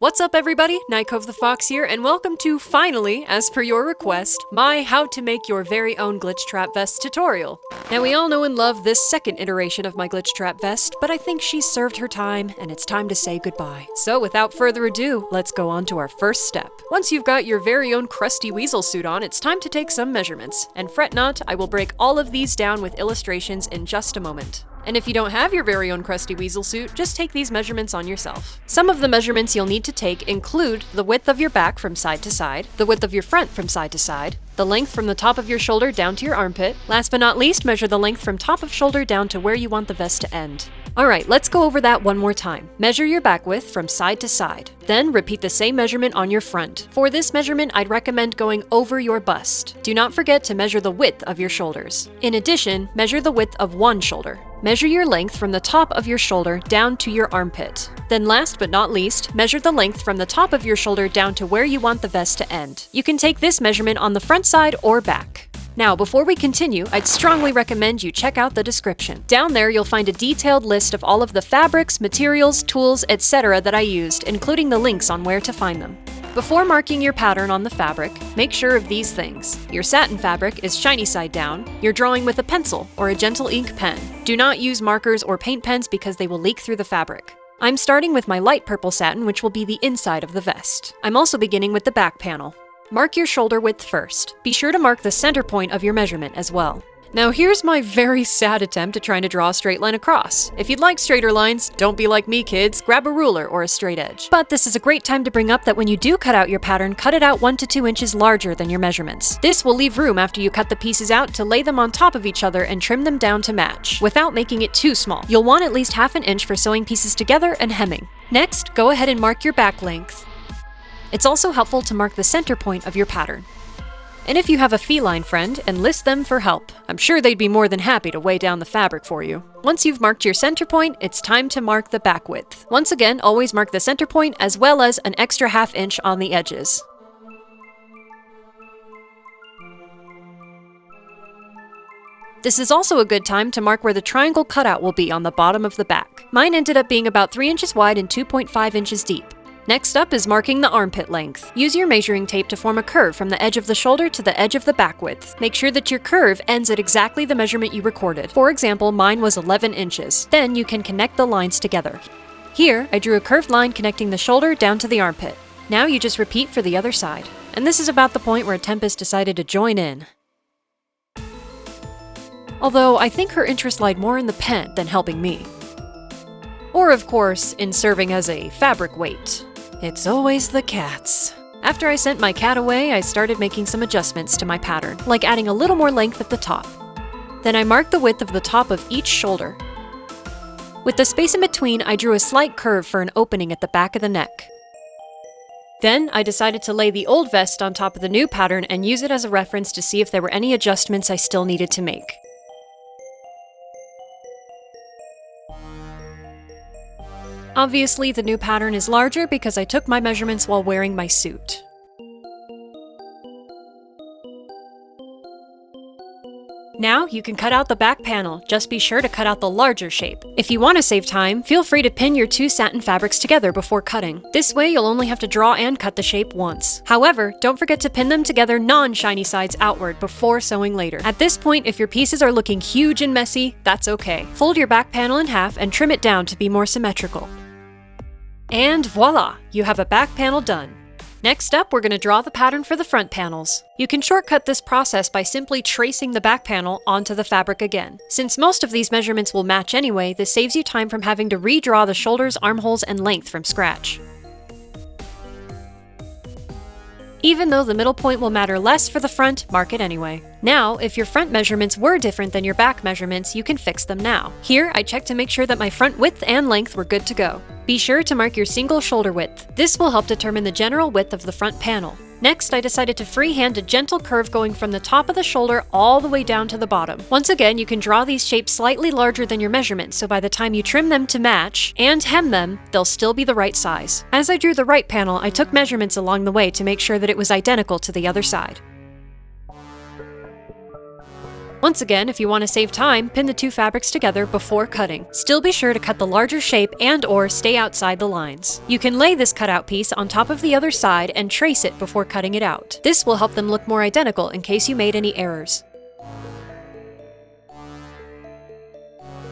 What's up everybody, Nightcove the Fox here, and welcome to, finally, as per your request, my how to make your very own Glitchtrap vest tutorial. Now we all know and love this second iteration of my Glitchtrap vest, but I think she's served her time, and it's time to say goodbye. So without further ado, let's go on to our first step. Once you've got your very own crusty Weasel suit on, it's time to take some measurements. And fret not, I will break all of these down with illustrations in just a moment. And if you don't have your very own crusty Weasel suit, just take these measurements on yourself. Some of the measurements you'll need to take include the width of your back from side to side, the width of your front from side to side, the length from the top of your shoulder down to your armpit. Last but not least, measure the length from top of shoulder down to where you want the vest to end. Alright, let's go over that one more time. Measure your back width from side to side. Then repeat the same measurement on your front. For this measurement, I'd recommend going over your bust. Do not forget to measure the width of your shoulders. In addition, measure the width of one shoulder. Measure your length from the top of your shoulder down to your armpit. Then last but not least, measure the length from the top of your shoulder down to where you want the vest to end. You can take this measurement on the front side or back. Now, before we continue, I'd strongly recommend you check out the description. Down there, you'll find a detailed list of all of the fabrics, materials, tools, etc. that I used, including the links on where to find them. Before marking your pattern on the fabric, make sure of these things. Your satin fabric is shiny side down. You're drawing with a pencil or a gentle ink pen. Do not use markers or paint pens because they will leak through the fabric. I'm starting with my light purple satin, which will be the inside of the vest. I'm also beginning with the back panel. Mark your shoulder width first. Be sure to mark the center point of your measurement as well. Now here's my very sad attempt at trying to draw a straight line across. If you'd like straighter lines, don't be like me kids, grab a ruler or a straight edge. But this is a great time to bring up that when you do cut out your pattern, cut it out 1 to 2 inches larger than your measurements. This will leave room after you cut the pieces out to lay them on top of each other and trim them down to match, without making it too small. You'll want at least ½ inch for sewing pieces together and hemming. Next, go ahead and mark your back length. It's also helpful to mark the center point of your pattern. And if you have a feline friend, enlist them for help. I'm sure they'd be more than happy to weigh down the fabric for you. Once you've marked your center point, it's time to mark the back width. Once again, always mark the center point as well as an extra ½ inch on the edges. This is also a good time to mark where the triangle cutout will be on the bottom of the back. Mine ended up being about 3 inches wide and 2.5 inches deep. Next up is marking the armpit length. Use your measuring tape to form a curve from the edge of the shoulder to the edge of the back width. Make sure that your curve ends at exactly the measurement you recorded. For example, mine was 11 inches. Then you can connect the lines together. Here, I drew a curved line connecting the shoulder down to the armpit. Now you just repeat for the other side. And this is about the point where Tempest decided to join in. Although I think her interest lied more in the pen than helping me. Or of course, in serving as a fabric weight. It's always the cats. After I sent my cat away, I started making some adjustments to my pattern, like adding a little more length at the top. Then I marked the width of the top of each shoulder. With the space in between, I drew a slight curve for an opening at the back of the neck. Then I decided to lay the old vest on top of the new pattern and use it as a reference to see if there were any adjustments I still needed to make. Obviously, the new pattern is larger because I took my measurements while wearing my suit. Now, you can cut out the back panel, just be sure to cut out the larger shape. If you want to save time, feel free to pin your two satin fabrics together before cutting. This way, you'll only have to draw and cut the shape once. However, don't forget to pin them together non-shiny sides outward before sewing later. At this point, if your pieces are looking huge and messy, that's okay. Fold your back panel in half and trim it down to be more symmetrical. And voila! You have a back panel done. Next up, we're going to draw the pattern for the front panels. You can shortcut this process by simply tracing the back panel onto the fabric again. Since most of these measurements will match anyway, this saves you time from having to redraw the shoulders, armholes, and length from scratch. Even though the middle point will matter less for the front, mark it anyway. Now, if your front measurements were different than your back measurements, you can fix them now. Here, I checked to make sure that my front width and length were good to go. Be sure to mark your single shoulder width. This will help determine the general width of the front panel. Next, I decided to freehand a gentle curve going from the top of the shoulder all the way down to the bottom. Once again, you can draw these shapes slightly larger than your measurements, so by the time you trim them to match and hem them, they'll still be the right size. As I drew the right panel, I took measurements along the way to make sure that it was identical to the other side. Once again, if you want to save time, pin the two fabrics together before cutting. Still be sure to cut the larger shape and/or stay outside the lines. You can lay this cutout piece on top of the other side and trace it before cutting it out. This will help them look more identical in case you made any errors.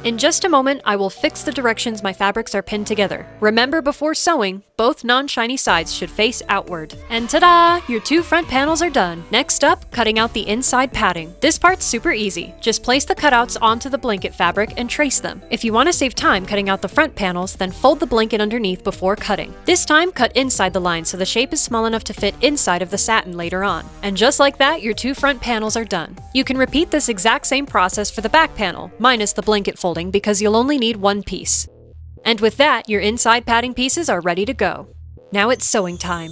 In just a moment, I will fix the directions my fabrics are pinned together. Remember, before sewing, both non-shiny sides should face outward. And ta-da! Your two front panels are done. Next up, cutting out the inside padding. This part's super easy. Just place the cutouts onto the blanket fabric and trace them. If you want to save time cutting out the front panels, then fold the blanket underneath before cutting. This time, cut inside the line so the shape is small enough to fit inside of the satin later on. And just like that, your two front panels are done. You can repeat this exact same process for the back panel, minus the blanket folding, because you'll only need one piece. And with that, your inside padding pieces are ready to go. Now it's sewing time.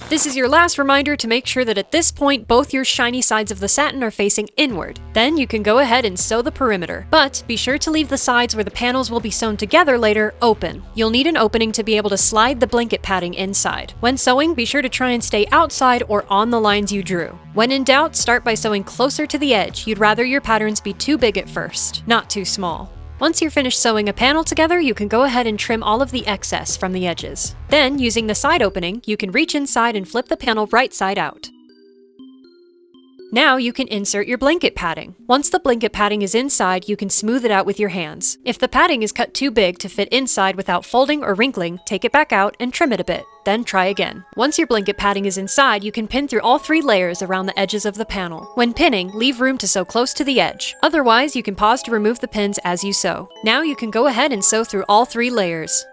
This is your last reminder to make sure that at this point both your shiny sides of the satin are facing inward. Then you can go ahead and sew the perimeter, but be sure to leave the sides where the panels will be sewn together later open. You'll need an opening to be able to slide the blanket padding inside. When sewing, be sure to try and stay outside or on the lines you drew. When in doubt, start by sewing closer to the edge. You'd rather your patterns be too big at first, not too small. Once you're finished sewing a panel together, you can go ahead and trim all of the excess from the edges. Then, using the side opening, you can reach inside and flip the panel right side out. Now you can insert your blanket padding. Once the blanket padding is inside, you can smooth it out with your hands. If the padding is cut too big to fit inside without folding or wrinkling, take it back out and trim it a bit. Then try again. Once your blanket padding is inside, you can pin through all 3 layers around the edges of the panel. When pinning, leave room to sew close to the edge. Otherwise, you can pause to remove the pins as you sew. Now you can go ahead and sew through all 3 layers.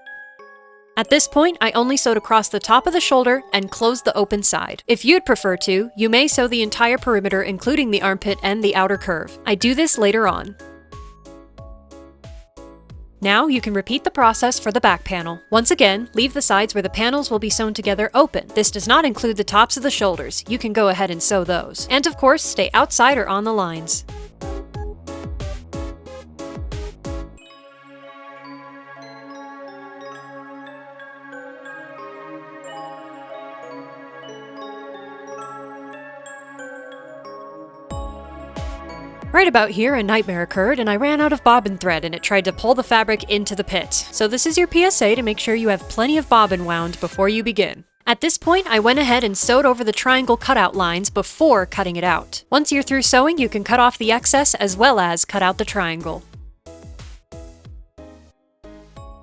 At this point, I only sewed across the top of the shoulder and closed the open side. If you'd prefer to, you may sew the entire perimeter, including the armpit and the outer curve. I do this later on. Now you can repeat the process for the back panel. Once again, leave the sides where the panels will be sewn together open. This does not include the tops of the shoulders. You can go ahead and sew those. And of course, stay outside or on the lines. Right about here, a nightmare occurred and I ran out of bobbin thread and it tried to pull the fabric into the pit. So this is your PSA to make sure you have plenty of bobbin wound before you begin. At this point, I went ahead and sewed over the triangle cutout lines before cutting it out. Once you're through sewing, you can cut off the excess as well as cut out the triangle.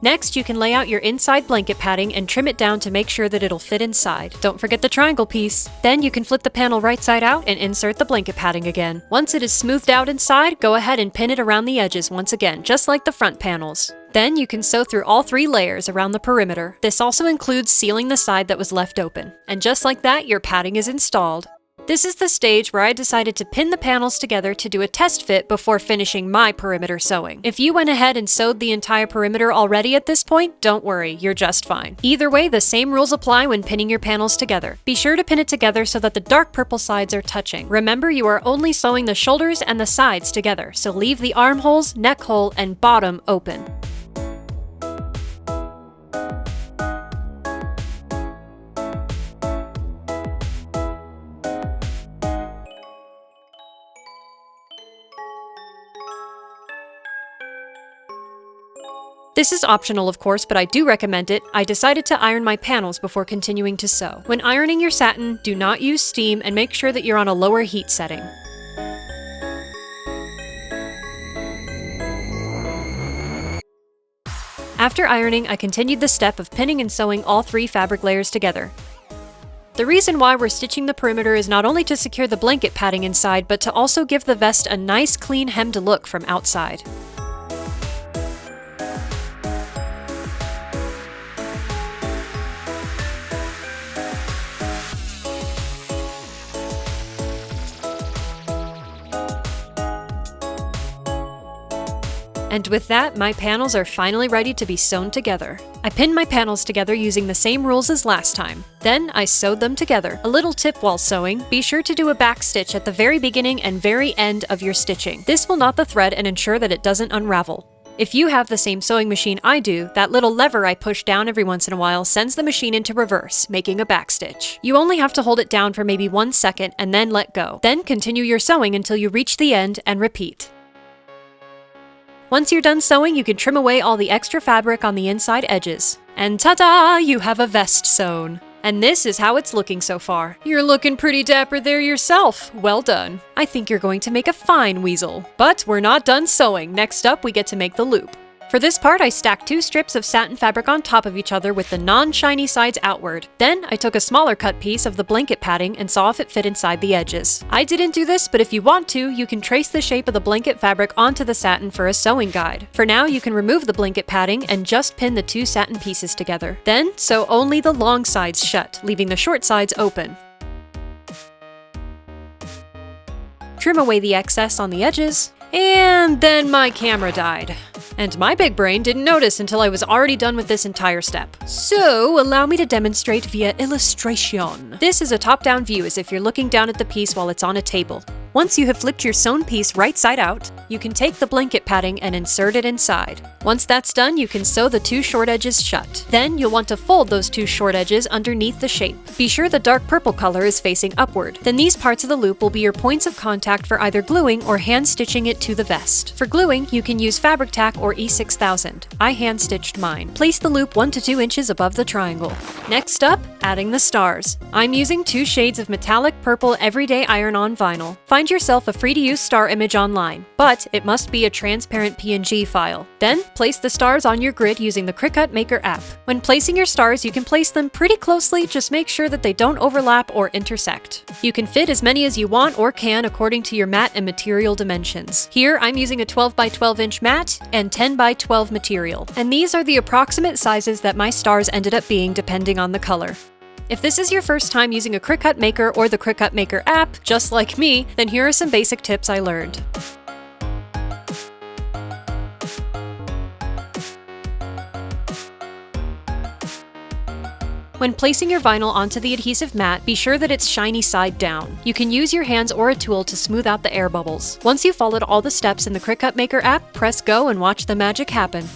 Next, you can lay out your inside blanket padding and trim it down to make sure that it'll fit inside. Don't forget the triangle piece. Then you can flip the panel right side out and insert the blanket padding again. Once it is smoothed out inside, go ahead and pin it around the edges once again, just like the front panels. Then you can sew through all 3 layers around the perimeter. This also includes sealing the side that was left open. And just like that, your padding is installed. This is the stage where I decided to pin the panels together to do a test fit before finishing my perimeter sewing. If you went ahead and sewed the entire perimeter already at this point, don't worry, you're just fine. Either way, the same rules apply when pinning your panels together. Be sure to pin it together so that the dark purple sides are touching. Remember, you are only sewing the shoulders and the sides together, so leave the armholes, neck hole, and bottom open. This is optional, of course, but I do recommend it. I decided to iron my panels before continuing to sew. When ironing your satin, do not use steam and make sure that you're on a lower heat setting. After ironing, I continued the step of pinning and sewing all 3 fabric layers together. The reason why we're stitching the perimeter is not only to secure the blanket padding inside, but to also give the vest a nice clean hemmed look from outside. And with that, my panels are finally ready to be sewn together. I pinned my panels together using the same rules as last time. Then I sewed them together. A little tip while sewing, be sure to do a back stitch at the very beginning and very end of your stitching. This will knot the thread and ensure that it doesn't unravel. If you have the same sewing machine I do, that little lever I push down every once in a while sends the machine into reverse, making a backstitch. You only have to hold it down for maybe 1 second and then let go. Then continue your sewing until you reach the end and repeat. Once you're done sewing, you can trim away all the extra fabric on the inside edges. And ta-da! You have a vest sewn. And this is how it's looking so far. You're looking pretty dapper there yourself. Well done. I think you're going to make a fine Weasel. But we're not done sewing. Next up, we get to make the loop. For this part, I stacked 2 strips of satin fabric on top of each other with the non-shiny sides outward. Then, I took a smaller cut piece of the blanket padding and saw if it fit inside the edges. I didn't do this, but if you want to, you can trace the shape of the blanket fabric onto the satin for a sewing guide. For now, you can remove the blanket padding and just pin the 2 satin pieces together. Then, sew only the long sides shut, leaving the short sides open. Trim away the excess on the edges. And then my camera died. And my big brain didn't notice until I was already done with this entire step. So, allow me to demonstrate via illustration. This is a top-down view, as if you're looking down at the piece while it's on a table. Once you have flipped your sewn piece right side out, you can take the blanket padding and insert it inside. Once that's done, you can sew the 2 short edges shut. Then you'll want to fold those 2 short edges underneath the shape. Be sure the dark purple color is facing upward. Then these parts of the loop will be your points of contact for either gluing or hand stitching it to the vest. For gluing, you can use fabric tack or E6000. I hand stitched mine. Place the loop 1 to 2 inches above the triangle. Next up, adding the stars. I'm using 2 shades of metallic purple everyday iron-on vinyl. Find yourself a free-to-use star image online, but it must be a transparent PNG file. Then, place the stars on your grid using the CRICUT Maker app. When placing your stars, you can place them pretty closely, just make sure that they don't overlap or intersect. You can fit as many as you want or can according to your mat and material dimensions. Here, I'm using a 12 by 12 inch mat and 10 by 12 material, and these are the approximate sizes that my stars ended up being depending on the color. If this is your first time using a CRICUT Maker or the CRICUT Maker app, just like me, then here are some basic tips I learned. When placing your vinyl onto the adhesive mat, be sure that it's shiny side down. You can use your hands or a tool to smooth out the air bubbles. Once you've followed all the steps in the CRICUT Maker app, press go and watch the magic happen.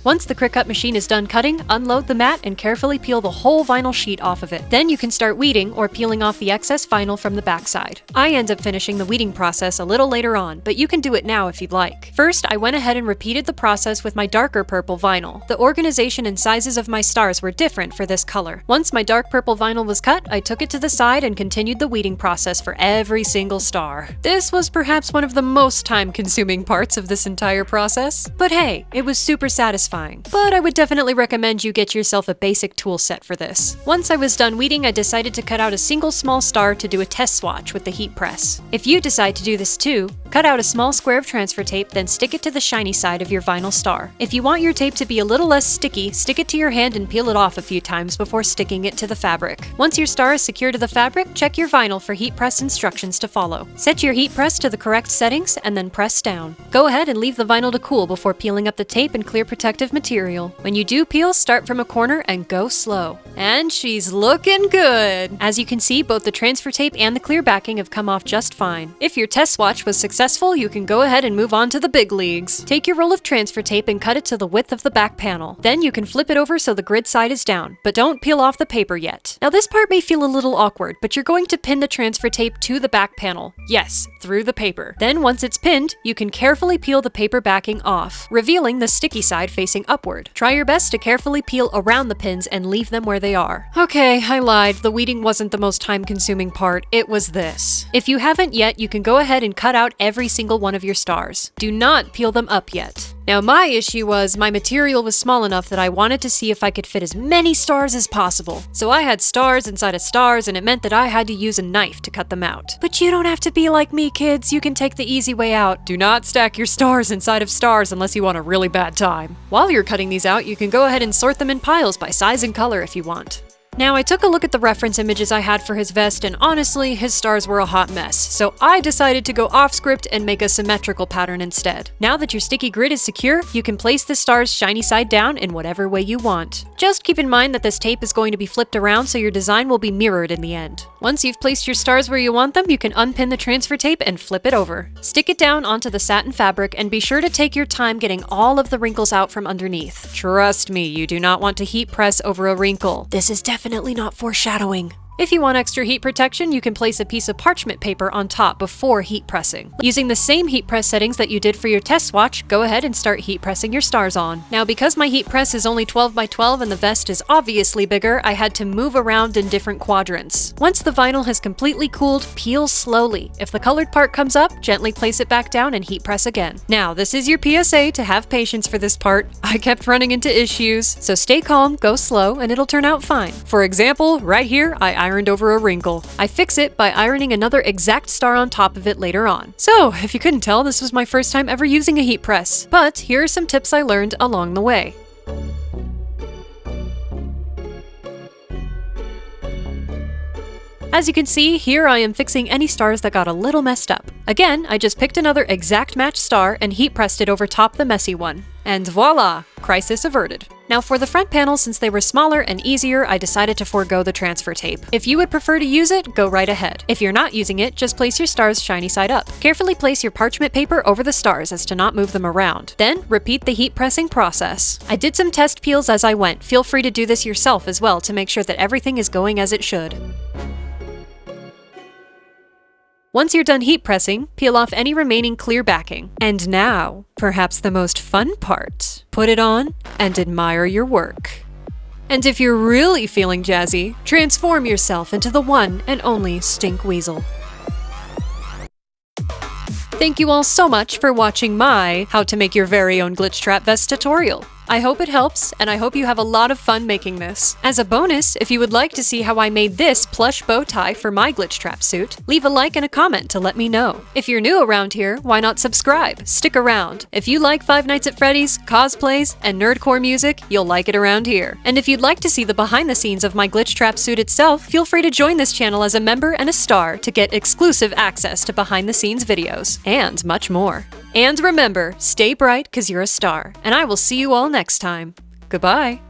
Once the CRICUT machine is done cutting, unload the mat and carefully peel the whole vinyl sheet off of it. Then you can start weeding or peeling off the excess vinyl from the backside. I end up finishing the weeding process a little later on, but you can do it now if you'd like. First, I went ahead and repeated the process with my darker purple vinyl. The organization and sizes of my stars were different for this color. Once my dark purple vinyl was cut, I took it to the side and continued the weeding process for every single star. This was perhaps one of the most time-consuming parts of this entire process, but hey, it was super satisfying. But I would definitely recommend you get yourself a basic tool set for this. Once I was done weeding, I decided to cut out a single small star to do a test swatch with the heat press. If you decide to do this too, cut out a small square of transfer tape, then stick it to the shiny side of your vinyl star. If you want your tape to be a little less sticky, stick it to your hand and peel it off a few times before sticking it to the fabric. Once your star is secure to the fabric, check your vinyl for heat press instructions to follow. Set your heat press to the correct settings and then press down. Go ahead and leave the vinyl to cool before peeling up the tape and clear protective material. When you do peel, start from a corner and go slow. And she's looking good! As you can see, both the transfer tape and the clear backing have come off just fine. If your test swatch was successful, you can go ahead and move on to the big leagues. Take your roll of transfer tape and cut it to the width of the back panel. Then you can flip it over so the grid side is down, but don't peel off the paper yet. Now this part may feel a little awkward, but you're going to pin the transfer tape to the back panel. Yes, through the paper. Then once it's pinned, you can carefully peel the paper backing off, revealing the sticky side facing upward. Try your best to carefully peel around the pins and leave them where they are. Okay, I lied. The weeding wasn't the most time-consuming part. It was this. If you haven't yet, you can go ahead and cut out every single one of your stars. Do not peel them up yet. Now my issue was my material was small enough that I wanted to see if I could fit as many stars as possible. So I had stars inside of stars, and it meant that I had to use a knife to cut them out. But you don't have to be like me, kids. You can take the easy way out. Do not stack your stars inside of stars unless you want a really bad time. While you're cutting these out, you can go ahead and sort them in piles by size and color if you want. Now, I took a look at the reference images I had for his vest, and honestly, his stars were a hot mess, so I decided to go off script and make a symmetrical pattern instead. Now that your sticky grid is secure, you can place the stars shiny side down in whatever way you want. Just keep in mind that this tape is going to be flipped around so your design will be mirrored in the end. Once you've placed your stars where you want them, you can unpin the transfer tape and flip it over. Stick it down onto the satin fabric and be sure to take your time getting all of the wrinkles out from underneath. Trust me, you do not want to heat press over a wrinkle. This is definitely not foreshadowing. If you want extra heat protection, you can place a piece of parchment paper on top before heat pressing. Using the same heat press settings that you did for your test swatch, go ahead and start heat pressing your stars on. Now, because my heat press is only 12 by 12 and the vest is obviously bigger, I had to move around in different quadrants. Once the vinyl has completely cooled, peel slowly. If the colored part comes up, gently place it back down and heat press again. Now, this is your PSA to have patience for this part. I kept running into issues, so stay calm, go slow, and it'll turn out fine. For example, right here, I ironed over a wrinkle. I fix it by ironing another exact star on top of it later on. So, if you couldn't tell, this was my first time ever using a heat press. But here are some tips I learned along the way. As you can see, here I am fixing any stars that got a little messed up. Again, I just picked another exact match star and heat pressed it over top the messy one. And voila! Crisis averted. Now for the front panels, since they were smaller and easier, I decided to forego the transfer tape. If you would prefer to use it, go right ahead. If you're not using it, just place your stars shiny side up. Carefully place your parchment paper over the stars as to not move them around. Then, repeat the heat pressing process. I did some test peels as I went. Feel free to do this yourself as well to make sure that everything is going as it should. Once you're done heat pressing, peel off any remaining clear backing. And now, perhaps the most fun part. Put it on and admire your work. And if you're really feeling jazzy, transform yourself into the one and only Stink Weasel. Thank you all so much for watching my How to Make Your Very Own Glitchtrap Vest tutorial. I hope it helps, and I hope you have a lot of fun making this. As a bonus, if you would like to see how I made this plush bow tie for my Glitchtrap suit, leave a like and a comment to let me know. If you're new around here, why not subscribe? Stick around. If you like Five Nights at Freddy's, cosplays, and nerdcore music, you'll like it around here. And if you'd like to see the behind the scenes of my Glitchtrap suit itself, feel free to join this channel as a member and a star to get exclusive access to behind the scenes videos, and much more. And remember, stay bright 'cause you're a star, and I will see you all next time. Goodbye.